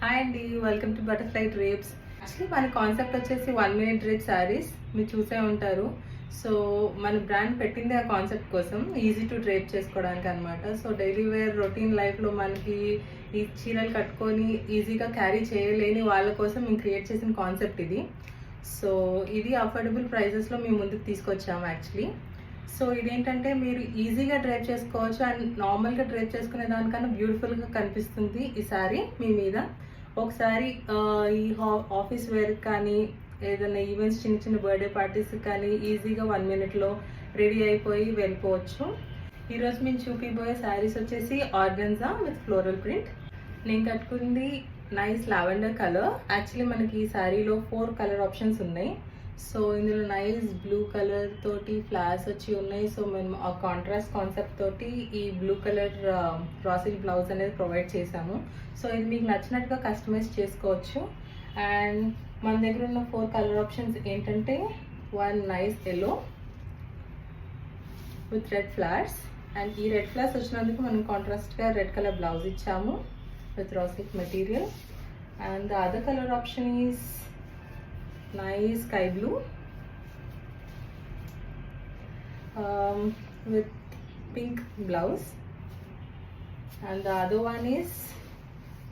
Hi అండి, welcome to butterfly drapes. Actually మన concept వచ్చేసి 1 minute డ్రేప్ శారీస్. మీరు చూసే ఉంటారు. సో మన బ్రాండ్ పెట్టింది ఆ కాన్సెప్ట్ కోసం, ఈజీ టు డ్రేప్ చేసుకోవడానికి అనమాట. సో డైలీ వేర్ రొటీన్ లైఫ్లో మనకి ఈ చీరలు కట్టుకొని ఈజీగా క్యారీ చేయలేని వాళ్ళ కోసం మేము క్రియేట్ చేసిన కాన్సెప్ట్ ఇది. సో ఇది అఫోర్డబుల్ ప్రైజెస్లో మేము ముందుకు తీసుకొచ్చాము యాక్చువల్లీ. సో ఇదేంటంటే మీరు ఈజీగా డ్రైవ్ చేసుకోవచ్చు అండ్ నార్మల్గా డ్రైవ్ చేసుకునే దానికన్నా బ్యూటిఫుల్గా కనిపిస్తుంది ఈ శారీ మీ మీద. ఒకసారి ఈ ఆఫీస్ వేర్ కానీ ఏదైనా ఈవెంట్స్, చిన్న చిన్న బర్త్డే పార్టీస్ కానీ ఈజీగా 1 minute రెడీ అయిపోయి వెళ్ళిపోవచ్చు. ఈరోజు మేము చూపిపోయే శారీస్ వచ్చేసి ఆర్గన్జా విత్ ఫ్లోరల్ ప్రింట్. నేను కట్టుకుంది నైస్ లావెండర్ కలర్. యాక్చువల్లీ మనకి ఈ శారీలో 4 కలర్ ఆప్షన్స్ ఉన్నాయి. సో ఇందులో నైస్ బ్లూ కలర్ తోటి ఫ్లవర్స్ వచ్చి ఉన్నాయి. సో మేము ఆ కాంట్రాస్ట్ కాన్సెప్ట్ తోటి ఈ బ్లూ కలర్ రాసిల్ బ్లౌజ్ అనేది ప్రొవైడ్ చేసాము. సో ఇది మీకు నచ్చినట్టుగా కస్టమైజ్ చేసుకోవచ్చు. అండ్ మన దగ్గర ఉన్న 4 కలర్ ఆప్షన్స్ ఏంటంటే, 1 nice yellow with red flowers. And ఈ రెడ్ ఫ్లవర్స్ వచ్చినందుకు మనం కాంట్రాస్ట్గా రెడ్ కలర్ బ్లౌజ్ ఇచ్చాము విత్ రాసిల్ material. And the other colour option is nice sky blue with pink blouse, and the other one is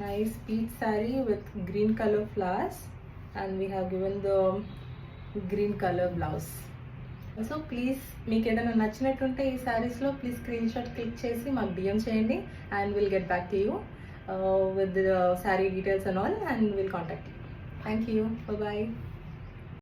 nice peach saree with green color flowers, and we have given the green color blouse. So please మీకు ఏదైనా నచ్చినట్టుంటే ఈ శారీస్లో please screen shot click చేసి మాకు DM చేయండి and we'll get back to you with the saree details and all, and we'll contact you. Thank you. Bye bye.